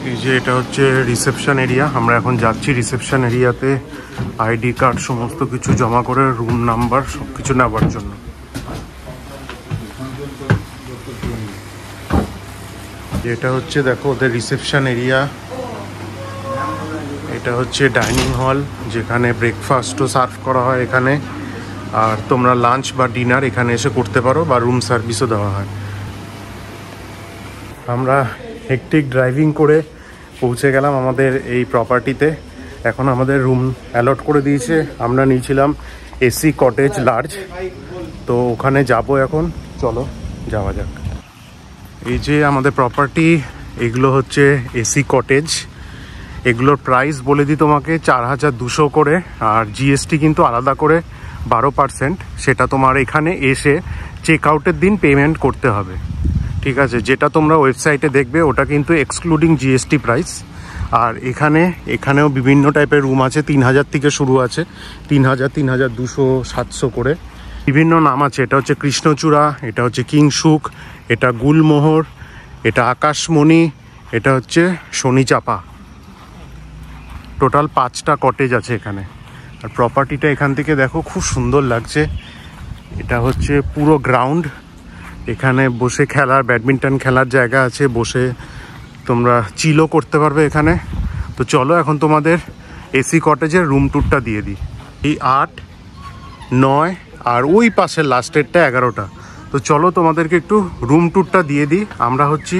এই যে এটা হচ্ছে রিসেপশন এরিয়া। আমরা এখন যাচ্ছি রিসেপশন এরিয়াতে আইডি কার্ড সমস্ত কিছু জমা করে রুম নাম্বার সব কিছু নেওয়ার জন্য। এটা হচ্ছে দেখো ওদের রিসেপশন এরিয়া। এটা হচ্ছে ডাইনিং হল, যেখানে ব্রেকফাস্টও সার্ভ করা হয় এখানে, আর তোমরা লাঞ্চ বা ডিনার এখানে এসে করতে পারো, বা রুম সার্ভিসও দেওয়া হয়। আমরা হেকটিক ড্রাইভিং করে পৌঁছে গেলাম আমাদের এই প্রপার্টিতে। এখন আমাদের রুম অ্যালট করে দিয়েছে। আমরা নিয়েছিলাম এসি কটেজ লার্জ, তো ওখানে যাব এখন। চলো যাওয়া যাক। এই যে আমাদের প্রপার্টি, এগুলো হচ্ছে এসি কটেজ। এগুলোর প্রাইস বলে দিই তোমাকে 4200 করে, আর জিএসটি কিন্তু আলাদা করে 12%। সেটা তোমার এখানে এসে চেক আউটের দিন পেমেন্ট করতে হবে, ঠিক আছে? যেটা তোমরা ওয়েবসাইটে দেখবে ওটা কিন্তু এক্সক্লুডিং জিএসটি প্রাইস। আর এখানেও বিভিন্ন টাইপের রুম আছে, 3000 থেকে শুরু আছে, 3000, 3200, 700 করে বিভিন্ন নাম আছে। এটা হচ্ছে কৃষ্ণচূড়া, এটা হচ্ছে কিংসুক, এটা গুলমোহর, এটা আকাশমণি, এটা হচ্ছে শনিচাপা। টোটাল 5টা কটেজ আছে এখানে। আর প্রপার্টিটা এখান থেকে দেখো খুব সুন্দর লাগছে। এটা হচ্ছে পুরো গ্রাউন্ড, এখানে বসে খেলার, ব্যাডমিন্টন খেলার জায়গা আছে, বসে তোমরা চিলও করতে পারবে এখানে। তো চলো এখন তোমাদের এসি কটেজের রুম ট্যুরটা দিয়ে দিই। এই 8, 9 আর ওই পাশের লাস্টেরটা 11টা। তো চলো তোমাদেরকে একটু রুম ট্যুরটা দিয়ে দিই। আমরা হচ্ছি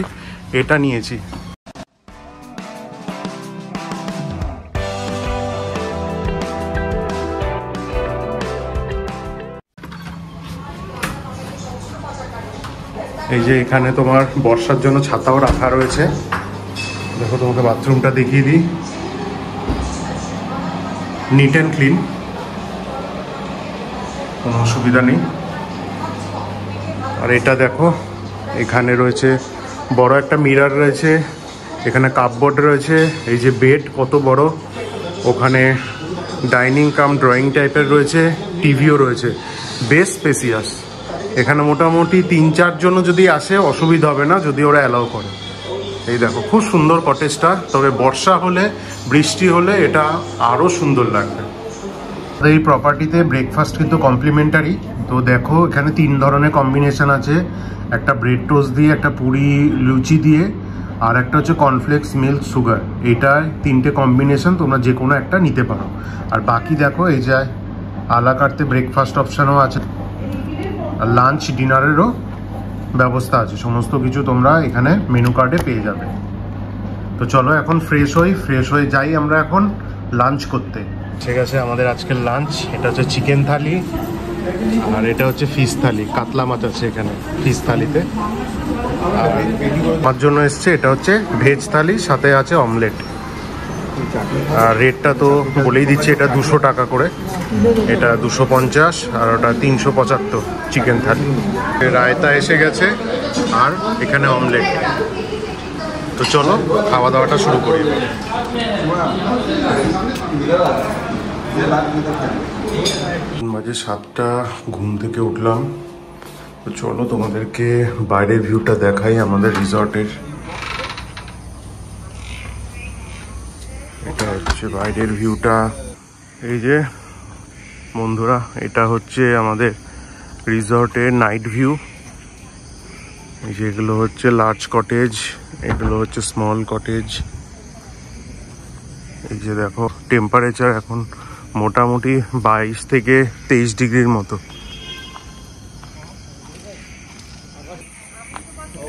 এটা নিয়েছি। এই যে এখানে তোমার বর্ষার জন্য ছাতাও রাখা রয়েছে। দেখো তোমাকে বাথরুমটা দেখিয়ে দিই, নিট অ্যান্ড ক্লিন, কোনো অসুবিধা নেই। আর এটা দেখো এখানে রয়েছে বড় একটা মিরর রয়েছে, এখানে কাপবোর্ড রয়েছে, এই যে বেড কত বড়, ওখানে ডাইনিং কাম ড্রয়িং টাইপের রয়েছে, টিভিও রয়েছে, বেশ স্পেসিয়াস। এখানে মোটামুটি 3-4 জন যদি আসে অসুবিধা হবে না, যদি ওরা অ্যালাউ করে। এই দেখো খুব সুন্দর কটেজটা, তবে বর্ষা হলে, বৃষ্টি হলে এটা আরও সুন্দর লাগবে। এই প্রপার্টিতে ব্রেকফাস্ট কিন্তু কমপ্লিমেন্টারি। তো দেখো এখানে 3 ধরনের কম্বিনেশন আছে, একটা ব্রেড টোস্ট দিয়ে, একটা পুরি লুচি দিয়ে, আর একটা হচ্ছে কর্নফ্লেক্স মিল্ক সুগার। এইটার 3টে কম্বিনেশন, তোমরা যে কোনো একটা নিতে পারো। আর বাকি দেখো এই যে আলা কার্তে ব্রেকফাস্ট অপশানও আছে, আর লাঞ্চ ডিনারেরও ব্যবস্থা আছে। সমস্ত কিছু তোমরা এখানে মেনু কার্ডে পেয়ে যাবে। তো চলো এখন ফ্রেশ হয়ে যাই আমরা এখন লাঞ্চ করতে। ঠিক আছে, আমাদের আজকের লাঞ্চ এটা হচ্ছে চিকেন থালি, আর এটা হচ্ছে ফিশ থালি। কাতলা মাছ আছে এখানে ফিশ থালিতে। আর আমার জন্য এসছে এটা হচ্ছে ভেজ থালি, সাথে আছে অমলেট। আর রেটটা তো বলেই দিচ্ছি, এটা 200 টাকা করে, এটা 250, আর ওটা 375 চিকেন থালি। রায়তা এসে গেছে আর এখানে অমলেট। তো চলো খাওয়া দাওয়াটা শুরু করি। বাজে 7টা, ঘুম থেকে উঠলাম। তো চলো তোমাদেরকে বাইরের ভিউটা দেখাই আমাদের রিসর্টের। এটা হচ্ছে বাইরের ভিউটা। এই যে বন্ধুরা, এটা হচ্ছে আমাদের রিসর্টের নাইট ভিউ। এই যে এগুলো হচ্ছে লার্জ কটেজ, এগুলো হচ্ছে স্মল কটেজ। এই যে দেখো টেম্পারেচার এখন মোটামুটি 22 থেকে 23 ডিগ্রির মতো।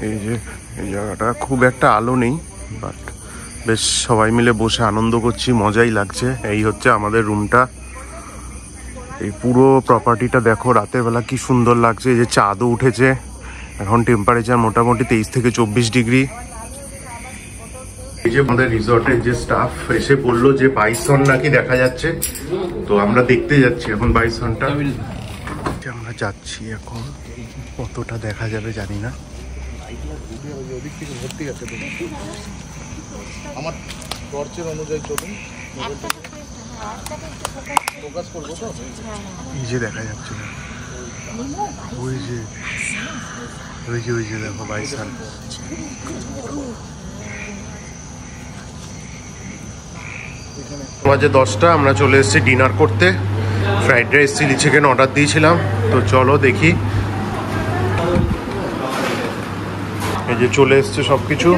এই যে এই জায়গাটা খুব একটা আলো নেই, বাট বেশ সবাই মিলে বসে আনন্দ করছি, মজাই লাগছে। এই হচ্ছে আমাদের রুমটা। এই পুরো প্রপার্টিটা দেখো রাতের বেলা কি সুন্দর লাগছে। এই যে চাঁদও উঠেছে। এখন টেম্পারেচার মোটামুটি 23 থেকে 24 ডিগ্রি। এই যে আমাদের রিসর্টের যে স্টাফ এসে বললো যে বাইসন নাকি দেখা যাচ্ছে, তো আমরা দেখতে যাচ্ছি এখন বাইসনটা। আমরা যাচ্ছি এখন, কতটা দেখা যাবে জানি না। আমার টর্চের অনুযায়ী চলুন, ফোকাস করবো তো। এই যে দেখা যাচ্ছে না, ওই যে ওই যে দেখো বাইসন। বাজে 10টা, আমরা চলে এসেছি ডিনার করতে। Fried rice chilli chicken order দিয়েছিলাম, তো চলো দেখি। এই যে চলে এসছে সব কিছু,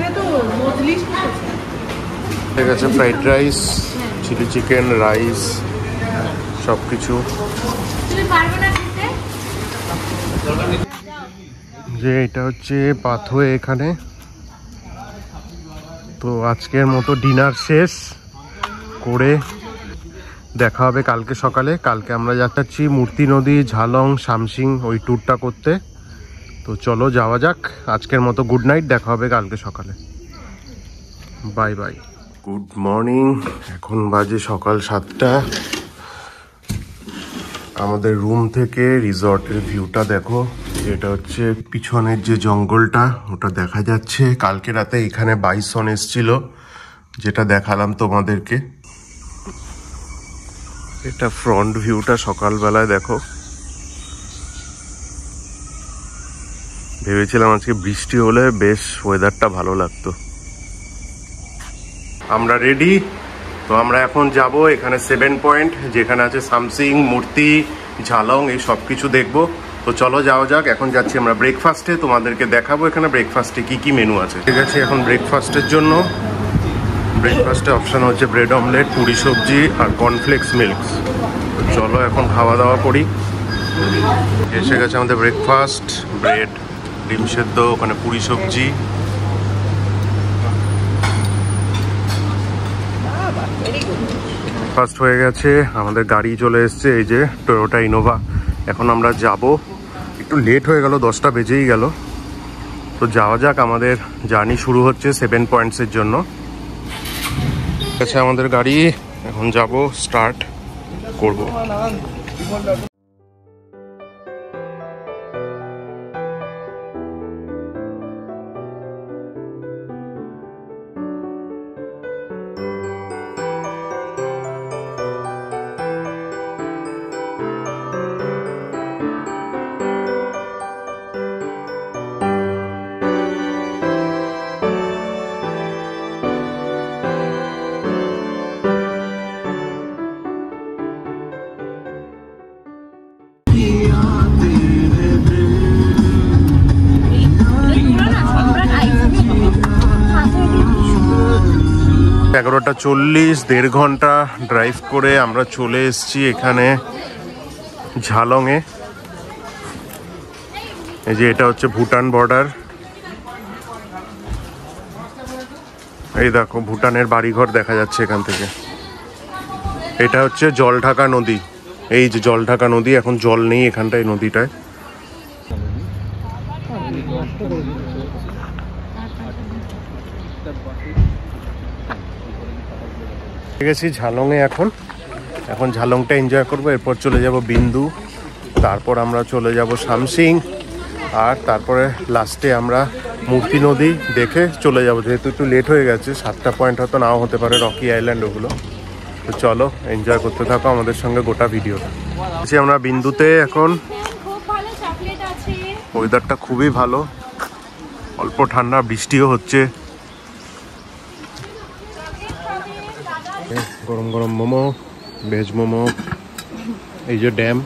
ঠিক আছে। Fried rice, chilli chicken, rice, সব কিছু। যে এটা হচ্ছে পাথওয়ে এখানে। তো আজকের মতো ডিনার শেষ করে দেখা হবে কালকে সকালে। কালকে আমরা যাচ্ছি মূর্তি নদী, ঝালং, সামসিং ওই ট্যুরটা করতে। তো চলো যাওয়া যাক। আজকের মতো গুড নাইট, দেখা হবে কালকে সকালে। Bye bye. গুড মর্নিং, এখন বাজে সকাল 7টা। আমাদের রুম থেকে রিসর্টের ভিউটা দেখো। এটা হচ্ছে পিছনের যে জঙ্গলটা ওটা দেখা যাচ্ছে। কালকে রাতে এখানে বাইসন এসছিল, যেটা দেখালাম তোমাদেরকে। এটা ফ্রন্ট ভিউটা সকালবেলায় দেখো। ভেবেছিলাম আজকে বৃষ্টি হলে বেশ ওয়েদারটা ভালো লাগতো। আমরা রেডি, তো আমরা এখন যাব এখানে 7 পয়েন্ট, যেখানে আছে সামসিং, মূর্তি, ঝালং, এই সব কিছু দেখবো। তো চলো যাওয়া যাক। এখন যাচ্ছি আমরা ব্রেকফাস্টে, তোমাদেরকে দেখাবো এখানে ব্রেকফাস্টে কি কি মেনু আছে। ঠিক আছে, এখন ব্রেকফাস্টের জন্য ব্রেকফাস্টে অপশান হচ্ছে ব্রেড অমলেট, পুরি সবজি আর কর্নফ্লেক্স মিল্ক। তো চলো এখন খাওয়া দাওয়া করি। এসে গেছে আমাদের ব্রেকফাস্ট, ব্রেড, ডিম সেদ্ধ, ওখানে পুরি সবজি। ফার্স্ট হয়ে গেছে, আমাদের গাড়ি চলে এসছে, এই যে টয়োটা ইনোভা। এখন আমরা যাব, একটু লেট হয়ে গেল, 10টা বেজেই গেল। তো যাওয়া যাক, আমাদের জার্নি শুরু হচ্ছে 7 পয়েন্টসের জন্য। ঠিক আছে, আমাদের গাড়ি, এখন যাব, স্টার্ট করব। এগারোটা 40, 1.5 ঘন্টা ড্রাইভ করে আমরা চলে এসেছি এখানে ঝালংয়ে। এই যে এটা হচ্ছে ভুটান বর্ডার। এই দেখো ভুটানের বাড়িঘর দেখা যাচ্ছে এখান থেকে। এটা হচ্ছে জলঢাকা নদী, এই যে জলঢাকা নদী। এখন জল নেই এখানটায় নদীটায়। ঠিক আছে, ঝালংয়ে এখন ঝালংটা এনজয় করবো। এরপর চলে যাব বিন্দু, তারপর আমরা চলে যাব সামসিং, আর তারপরে লাস্টে আমরা মূর্তি নদী দেখে চলে যাব। যেহেতু একটু লেট হয়ে গেছে, 7টা পয়েন্ট হয়তো নাও হতে পারে, রকি আইল্যান্ড ওগুলো। তো চলো এনজয় করতে থাকো আমাদের সঙ্গে গোটা ভিডিওটা। আমরা বিন্দুতে এখন। ওয়েদারটা খুবই ভালো, অল্প ঠান্ডা, বৃষ্টিও হচ্ছে। গরম গরম মোমো, ভেজ মোমো। এই যে ড্যাম,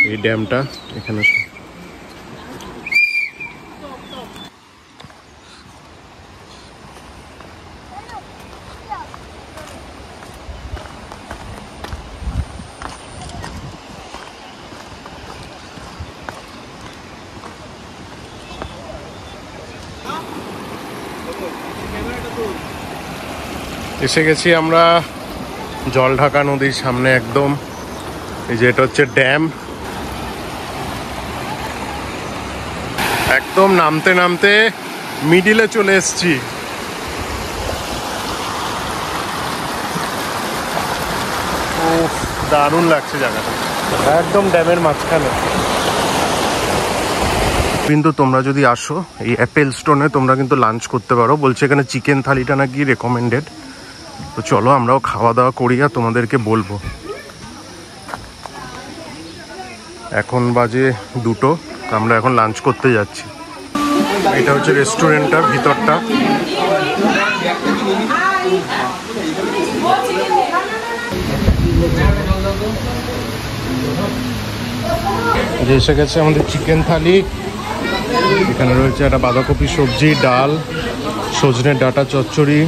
এই ড্যামটা এখানে। এসে গেছি আমরা জলঢাকা নদীর সামনে একদম। এই যে এটা হচ্ছে ড্যাম। একদম নামতে নামতে মিডিলে চলে এসছি। ও দারুণ লাগছে জায়গাটা, একদম ড্যামের মাঝখানে। কিন্তু তোমরা যদি আসো এই অ্যাপেল স্টোনে, তোমরা কিন্তু লাঞ্চ করতে পারো। বলছে এখানে চিকেন থালিটা নাকি রেকমেন্ডেড। তো চলো আমরাও খাওয়া দাওয়া করি আর তোমাদেরকে বলবো। এখন বাজে 2টো, আমরা এখন লাঞ্চ করতে যাচ্ছি। এটা হচ্ছে রেস্টুরেন্টটার ভিতরটা। যে এসে গেছে আমাদের চিকেন থালি। এখানে রয়েছে একটা বাঁধাকপি সবজি, ডাল, সজনের ডাঁটা চচ্চড়ি,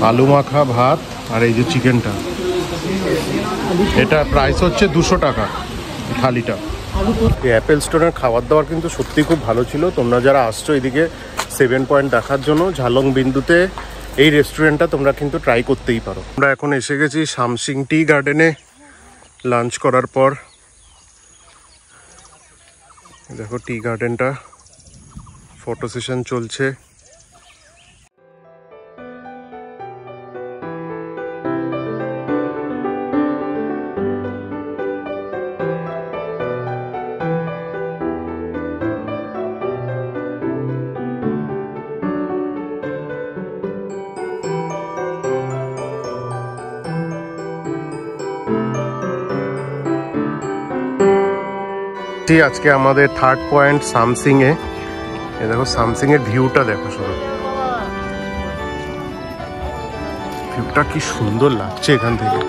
আলু মাখা, ভাত, আর এই যে চিকেনটা। এটা প্রাইস হচ্ছে 200 টাকা থালিটা। এই অ্যাপেল স্টোরের খাবার দাবার কিন্তু সত্যি খুব ভালো ছিল। তোমরা যারা আসছো এদিকে 7 পয়েন্ট দেখার জন্য ঝালং বিন্দুতে এই রেস্টুরেন্টটা তোমরা কিন্তু ট্রাই করতেই পারো। আমরা এখন এসে গেছি শামসিং টি গার্ডেনে লাঞ্চ করার পর। দেখো টি গার্ডেনটা, ফটো সেশন চলছে। আজকে আমাদের 3rd পয়েন্ট সামসিং এ। দেখো সামসিং এর ভিউটা দেখো, শুধু ভিউটা কি সুন্দর লাগছে এখান থেকে।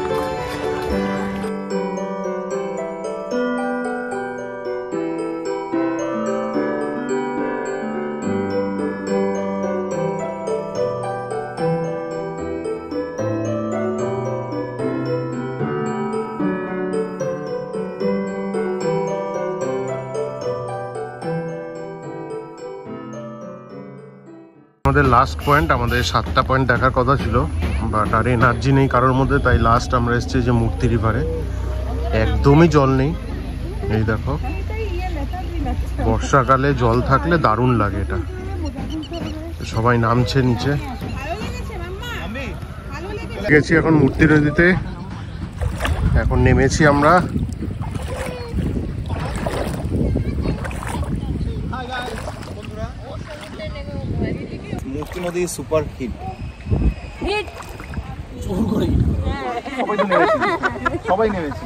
আমাদের লাস্ট পয়েন্ট, আমাদের 7টা পয়েন্ট দেখার কথা ছিল, বাট আর এনার্জি নেই কারোর মধ্যে, তাই লাস্ট আমরা এসেছি যে মূর্তি রিভারে। একদমই জল নেই। এই দেখো, বর্ষাকালে জল থাকলে দারুণ লাগে এটা। সবাই নামছে নিচে। গেছি এখন মূর্তি নদীতে, এখন নেমেছি আমরা। মূর্তি নদী সুপার হিট। সবাই নেমেছি।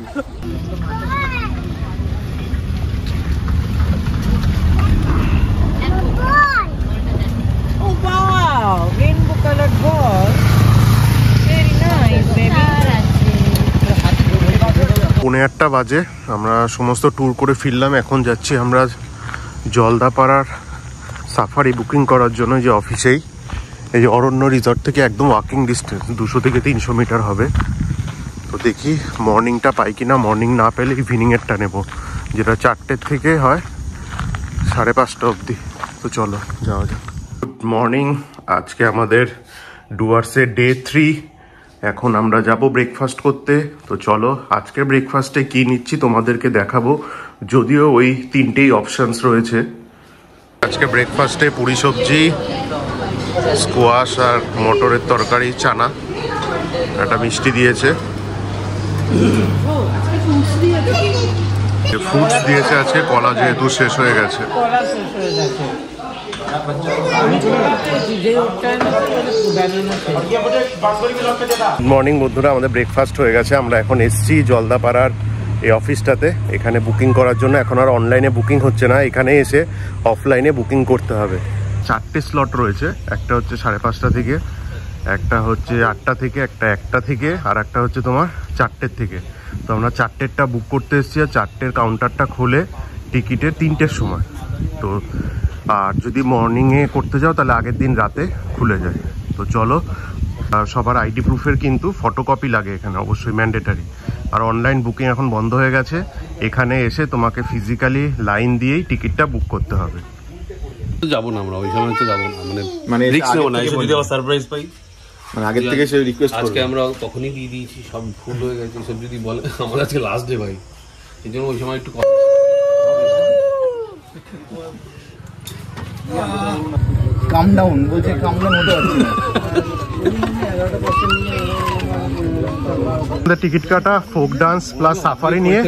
পৌনে 8টা বাজে, আমরা সমস্ত ট্যুর করে ফিরলাম। এখন যাচ্ছি আমরা জলদাপাড়ার সাফারি বুকিং করার জন্য, যে অফিসেই। এই যে অরণ্য রিসর্ট থেকে একদম ওয়াকিং ডিস্টেন্স 200 থেকে 300 মিটার হবে। তো দেখি মর্নিংটা পাই কিনা। মর্নিং না পেলে ইভিনিংয়েরটা নেব, যেটা 4টের থেকে হয় 5:30 অবধি। তো চলো যাওয়া যাক। গুড মর্নিং, আজকে আমাদের ডুয়ার্সের ডে 3। এখন আমরা যাব ব্রেকফাস্ট করতে। তো চলো আজকে ব্রেকফাস্টে কি নিচ্ছি তোমাদেরকে দেখাবো, যদিও ওই 3টেই অপশানস রয়েছে। আজকে ব্রেকফাস্টে পুরি সবজি, স্কোয়াশ আর মটরের তরকারি, চানা, একটা মিষ্টি দিয়েছে, ফ্রুটস দিয়েছে আজকে, কলা যেহেতু শেষ হয়ে গেছে। মর্নিং বন্ধুরা, আমাদের ব্রেকফাস্ট হয়ে গেছে। আমরা এখন এসছি জলদাপাড়ার এই অফিসটাতে, এখানে বুকিং করার জন্য। এখন আর অনলাইনে বুকিং হচ্ছে না, এখানে এসে অফলাইনে বুকিং করতে হবে। 4টে স্লট রয়েছে, একটা হচ্ছে 5:30 থেকে, একটা হচ্ছে 8টা থেকে, একটা 1টা থেকে, আর একটা হচ্ছে তোমার 4টের থেকে। তো আমরা 4টেরটা বুক করতে এসেছি, আর 4টের কাউন্টারটা খোলে টিকিটের 3টের সময়। তো আর যদি মর্নিংয়ে করতে যাও তাহলে আগের দিন রাতে খুলে যায়। তো চলো, সবার আইডি প্রুফের কিন্তু ফটোকপি লাগে এখানে, অবশ্যই ম্যান্ডেটারি। আর অনলাইন বুকিং এখন বন্ধ হয়ে গেছে, এখানে এসে তোমাকে ফিজিক্যালি লাইন দিয়েই টিকিটটা বুক করতে হবে। যাবো না আমরা, ওই সময় তো যাবো না, মানে রিস্ক নেবো না, যদি আবার সারপ্রাইজ পাই। মানে আগের থেকে সে রিকোয়েস্ট করবে। আজকে আমরা তখনই দিয়ে দিয়েছি, সব ফুল হয়ে গেছে। সব যদি বলে আমার আজকে লাস্ট ডে ভাই, এই জন্য ওই সময় একটু কাম ডাউন বলছে, কাম ডাউন হতে পারছি না। টিকিট কাটা ফোক ডান্স প্লাস সাফারি নিয়ে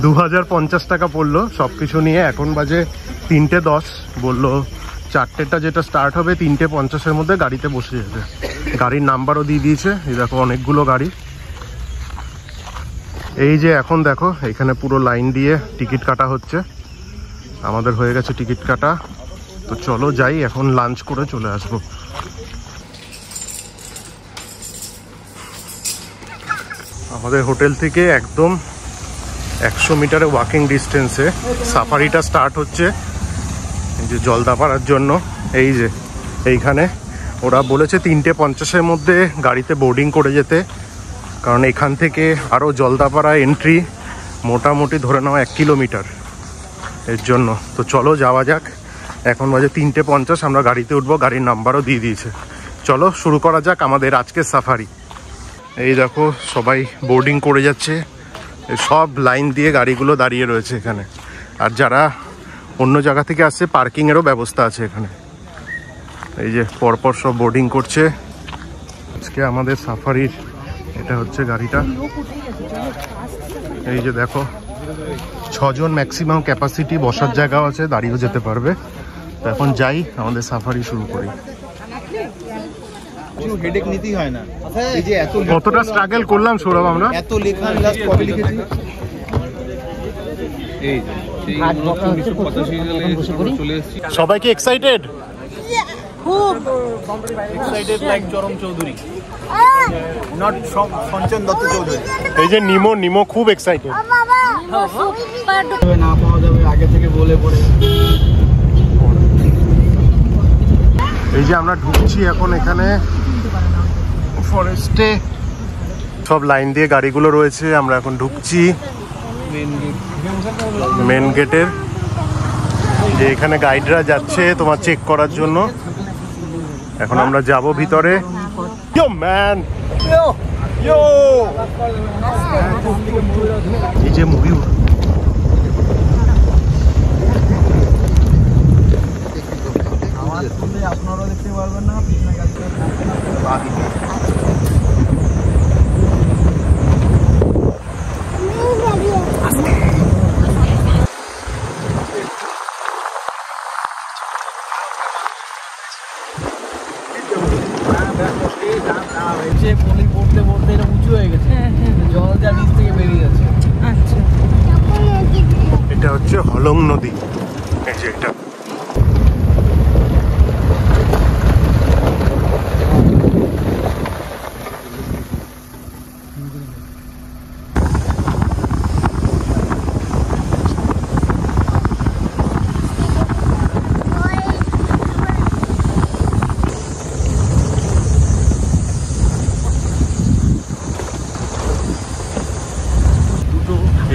2050 টাকা পড়লো সবকিছু নিয়ে। এখন বাজে 3:10, বললো 4টেটা যেটা স্টার্ট হবে 3:50-এর মধ্যে গাড়িতে বসে যেতে। গাড়ির নাম্বারও দিয়ে দিয়েছে, এই দেখো অনেকগুলো গাড়ি। এই যে এখন দেখো এখানে পুরো লাইন দিয়ে টিকিট কাটা হচ্ছে। আমাদের হয়ে গেছে টিকিট কাটা। তো চলো যাই, এখন লাঞ্চ করে চলে আসবো। আমাদের হোটেল থেকে একদম 100 মিটারে ওয়াকিং ডিস্টেন্সে সাফারিটা স্টার্ট হচ্ছে। এই যে জলদাপাড়ার জন্য, এই যে এইখানে ওরা বলেছে 3:50-এর মধ্যে গাড়িতে বোর্ডিং করে যেতে, কারণ এখান থেকে আরও জলদাপাড়া এন্ট্রি মোটামুটি ধরে নাও 1 কিলোমিটার এর জন্য। তো চলো যাওয়া যাক। এখন বাজে 3:50, আমরা গাড়িতে উঠবো, গাড়ির নাম্বারও দিয়ে দিয়েছে। চলো শুরু করা যাক আমাদের আজকের সাফারি। এই দেখো সবাই বোর্ডিং করে যাচ্ছে, সব লাইন দিয়ে গাড়িগুলো দাঁড়িয়ে রয়েছে এখানে। আর যারা অন্য জায়গা থেকে আসছে পার্কিংয়েরও ব্যবস্থা আছে এখানে। এই যে পরপর সব বোর্ডিং করছে। আজকে আমাদের সাফারির এটা হচ্ছে গাড়িটা। এই যে দেখো 6 জন ম্যাক্সিমাম ক্যাপাসিটি, বসার জায়গাও আছে, দাঁড়িয়েও যেতে পারবে। তো এখন যাই, আমাদের সাফারি শুরু করি। হেডেক নিতেই হয় না। এই যে এত কতটা স্ট্রাগল করলাম সৌরভ আমরা, এত লেখা আমি লাস্ট কবে লিখেছি। এই সেই 1985 সালে চলে এসেছি। সবাইকে এক্সাইটেড? খুব এক্সাইটেড লাইক চরম চৌধুরী, নট সঞ্চন দত্ত চৌধুরী। এই যে নিমো খুব এক্সাইটেড। না পাওয়া যাবে আগে থেকে বলে পড়ে। এই যে আমরা ঢুকছি এখন এখানে ফরেস্টে, সব লাইন দিয়ে গাড়িগুলো রয়েছে। আমরা এখন ঢুকছি মেন গেটের, যে এখানে গাইডরা যাচ্ছে তোমার চেক করার জন্য। এখন আমরা যাব ভিতরে। ইয়ো ম্যান, ইয়ো, এই যে ময়ূর। আপনারা দেখতে পারবেন না। পলি পড়তে পড়তে এটা উঁচু হয়ে গেছে, জল যা নিচ থেকে বেরিয়ে যাচ্ছে। আচ্ছা, এটা হচ্ছে হলং নদী। এই যে এটা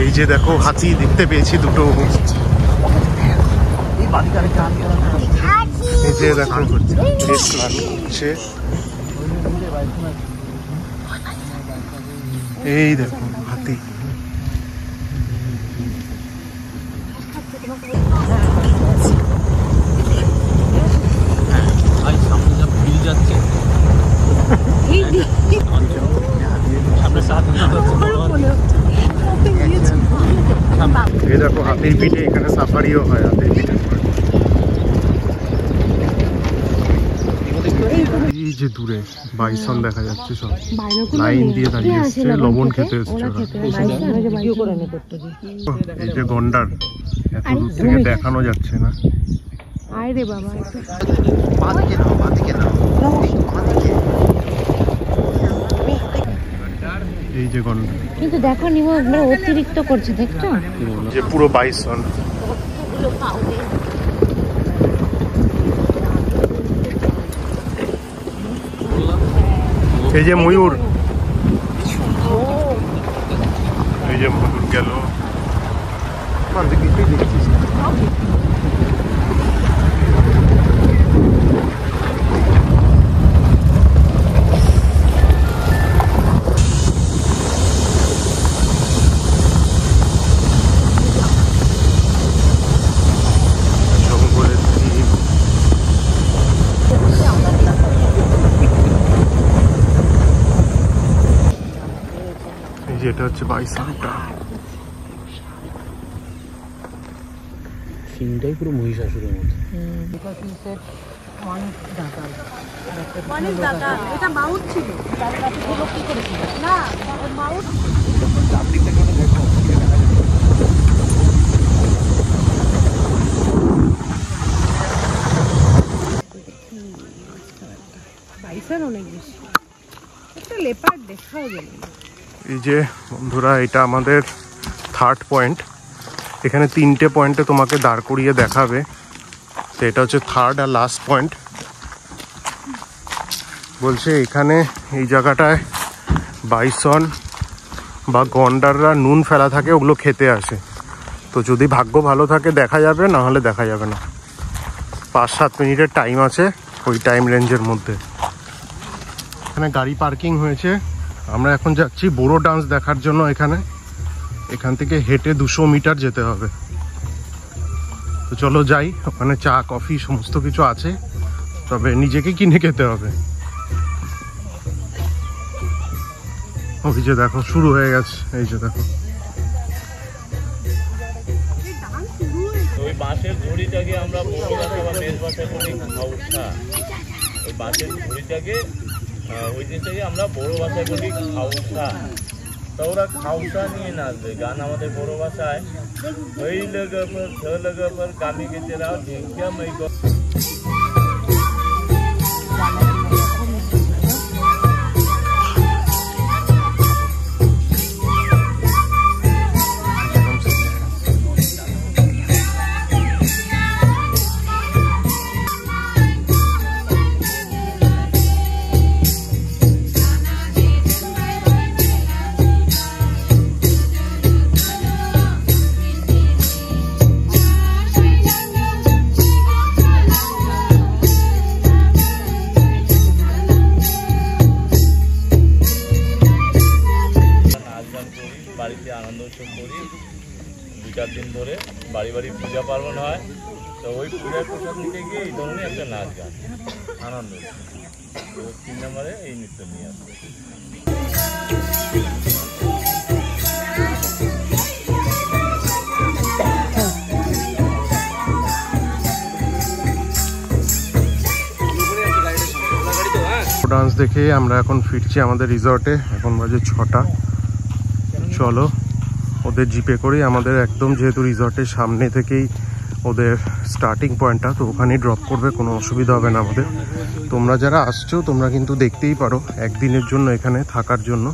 এই যে দেখো হাতি দেখতে পেয়েছি দুটো। এই যে দেখো স্নান করছে। এই দেখো হাতি। সামনে যা ভিড় যাচ্ছে, সামনে এই দেখো হাতির পিঠে, এখানে সাফারিও হয় হাতির পিঠে। এই যে দূরে বাইসন দেখা যাচ্ছে, সব লাইন দিয়ে দাঁড়িয়ে এসছে, লবণ খেতে এসছে ওরা। এই যে গন্ডার, এত দূর থেকে দেখানো যাচ্ছে না। আয় রে বাবা, এই যে গন্ডার, কিন্তু দেখো নিমো একবার অতিরিক্ত করছে, দেখছো? যে পুরো বাইসন। এই যে ময়ূর, এই যে ময়ূর গেল। যেটা হচ্ছে বাইসনটা, সিনটাই পুরো মহিষাসুরের মতো। অনেক দাদা, এটা মাউথ ছিল, কি করেছিল না মাউথ। বাইসন অনেক বেশি, একটা লেপার্ড দেখাও গেল। এই যে বন্ধুরা, এটা আমাদের থার্ড পয়েন্ট। এখানে 3টে পয়েন্টে তোমাকে দাঁড় করিয়ে দেখাবে, তো এটা হচ্ছে থার্ড আর লাস্ট পয়েন্ট। বলছে এখানে এই জায়গাটায় বাইসন বা গন্ডাররা নুন ফেলা থাকে, ওগুলো খেতে আসে। তো যদি ভাগ্য ভালো থাকে দেখা যাবে, না হলে দেখা যাবে না। 5-7 মিনিটের টাইম আছে ওই টাইম রেঞ্জের মধ্যে। এখানে গাড়ি পার্কিং হয়েছে। আমরা এখন যাচ্ছি বোরো ডান্স দেখার জন্য। এখান থেকে হেঁটে 200 মিটার যেতে হবে। তো চলো যাই, ওখানে চা কফি সমস্ত কিছু আছে, তবে নিজেকে কিনে খেতে হবে। ওই যে দেখো শুরু হয়ে গেছে, এই যে দেখো। ওই বাঁশের ঝুড়িটাকে আমরা বড় ভাষা বা মেষ ভাষায় বলি খাউসা। ওই বাঁশের ঝুড়িটাকে ওই জিনিসটাকে আমরা বড় ভাষায় বলি খাউসা। তো ওরা খাউসা নিয়ে নাচবে। গান আমাদের বড় ভাষায় ওই লগা পর ছ লগা পর কামি কে তেরা ঢেকিয়া মই গো। বাড়িতে আনন্দ উৎসব করি 2-4 দিন ধরে। বাড়ি বাড়ি পূজা পার্বণ হয়, তো ওই পূজার প্রসাদ নিতে গিয়ে এই ধরনের একটা নাচ গান আনন্দ। তো 3 নম্বরে এই নৃত্য নিয়ে আসবে। ডান্স দেখে আমরা এখন ফিরছি আমাদের রিসর্টে। এখন বাজে 6টা। চলো ওদের জিপে করেই আমাদের একদম, যেহেতু রিসর্টের সামনে থেকেই ওদের স্টার্টিং পয়েন্টটা, তো ওখানেই ড্রপ করবে, কোনো অসুবিধা হবে না আমাদের। তোমরা যারা আসছো তোমরা কিন্তু দেখতেই পারো, একদিনের জন্য এখানে থাকার জন্য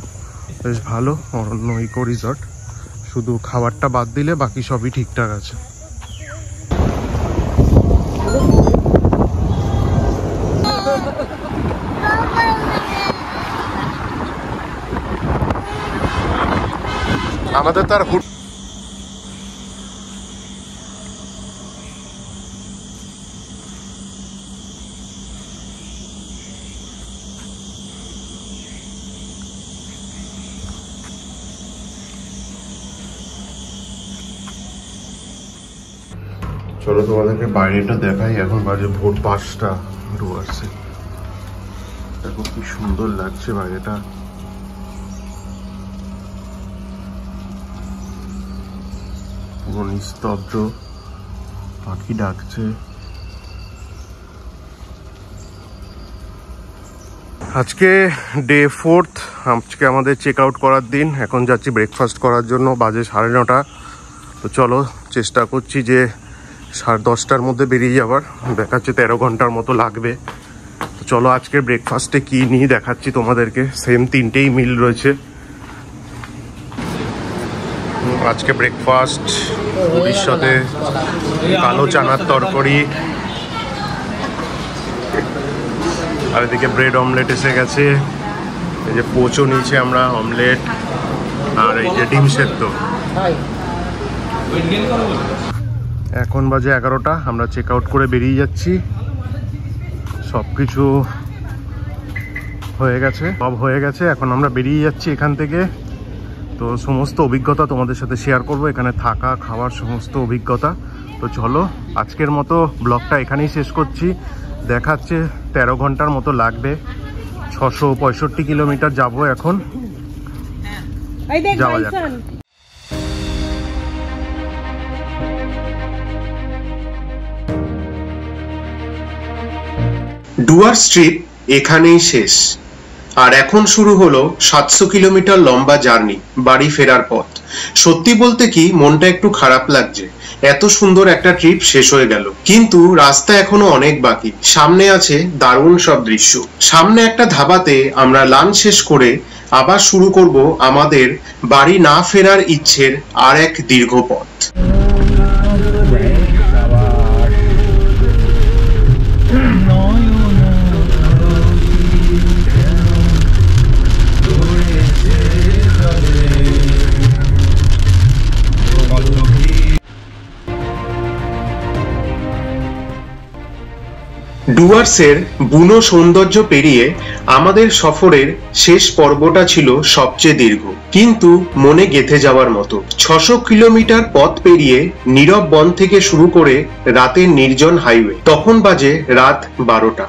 বেশ ভালো অরণ্য ইকো রিসর্ট। শুধু খাবারটা বাদ দিলে বাকি সবই ঠিকঠাক আছে। আমাদের তার চলো তোমাদেরকে বাইরেটা দেখাই। এখন বাজে ভোর 5টা। ডুয়ার্সে দেখো কি সুন্দর লাগছে বাইরেটা। পুরো নিস্তব্ধ, পাখি ডাকছে। আজকে ডে 4th। আজকে আমাদের চেক আউট করার দিন। এখন যাচ্ছি ব্রেকফাস্ট করার জন্য। বাজে 9:30। তো চলো চেষ্টা করছি যে 10:30টার মধ্যে বেরিয়ে যাবার। দেখাচ্ছে 13 ঘন্টার মতো লাগবে। তো চলো আজকে ব্রেকফাস্টে কি নিয়ে দেখাচ্ছি তোমাদেরকে। সেম 3টেই মিল রয়েছে আজকে। ব্রেকফাস্ট পুরীর সাথে কালো চানার তরকারি, আর এদিকে ব্রেড অমলেট এসে গেছে। এই যে পোচো নিয়েছি আমরা, অমলেট, আর এই যে ডিম সেদ্ধ। এখন বাজে 11টা। আমরা চেক আউট করে বেরিয়ে যাচ্ছি। সব কিছু হয়ে গেছে, সব হয়ে গেছে। এখন আমরা বেরিয়ে যাচ্ছি এখান থেকে। তো সমস্ত অভিজ্ঞতা তোমাদের সাথে শেয়ার করব, এখানে থাকা খাওয়ার সমস্ত অভিজ্ঞতা। তো চলো আজকের মতো ব্লগটা এখানেই শেষ করছি। দেখাচ্ছে 13 ঘন্টার মতো লাগবে। 665 কিলোমিটার যাবো এখন। যাওয়া যাক। ডুয়ার্স ট্রিপ এখানেই শেষ। আর এখন শুরু হলো 700 কিলোমিটার লম্বা জার্নি বাড়ি ফেরার পথ। সত্যি বলতে কি মনটা একটু খারাপ লাগছে, এত সুন্দর একটা ট্রিপ শেষ হয়ে গেল। কিন্তু রাস্তা এখনো অনেক বাকি, সামনে আছে দারুণ সব দৃশ্য। সামনে একটা ধাবাতে আমরা লাঞ্চ শেষ করে আবার শুরু করব আমাদের বাড়ি না ফেরার ইচ্ছের আর এক দীর্ঘ পথ। ডুয়ার্সের বুনো সৌন্দর্য পেরিয়ে আমাদের সফরের শেষ পর্বটা ছিল সবচেয়ে দীর্ঘ, কিন্তু মনে গেঁথে যাওয়ার মতো। 600 কিলোমিটার পথ পেরিয়ে নীরব বন থেকে শুরু করে রাতের নির্জন হাইওয়ে। তখন বাজে রাত 12টা।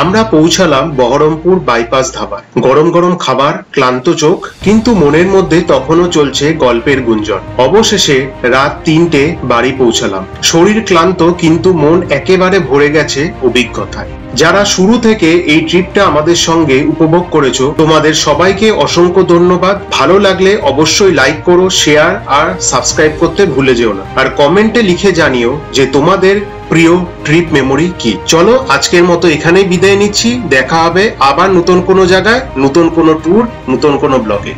আমরা পৌঁছালাম বহরমপুর বাইপাস ধাবায়। গরম গরম খাবার, ক্লান্ত চোখ, কিন্তু মনের মধ্যে তখনও চলছে গল্পের গুঞ্জন। অবশেষে রাত 3টে বাড়ি পৌঁছালাম। শরীর ক্লান্ত, কিন্তু মন একেবারে ভরে গেছে অভিজ্ঞতায়। যারা শুরু থেকে এই ট্রিপটা আমাদের সঙ্গে উপভোগ করেছো, তোমাদের সবাইকে অসংখ্য ধন্যবাদ। ভালো লাগলে অবশ্যই লাইক করো, শেয়ার আর সাবস্ক্রাইব করতে ভুলে যেও না। আর কমেন্টে লিখে জানিও যে তোমাদের প্রিয় ট্রিপ মেমোরি কি। চলো আজকের মতো এখানেই বিদায় নিচ্ছি। দেখা হবে আবার নতুন কোনো জায়গায়, নতুন কোনো ট্যুর, নতুন কোনো ব্লগে।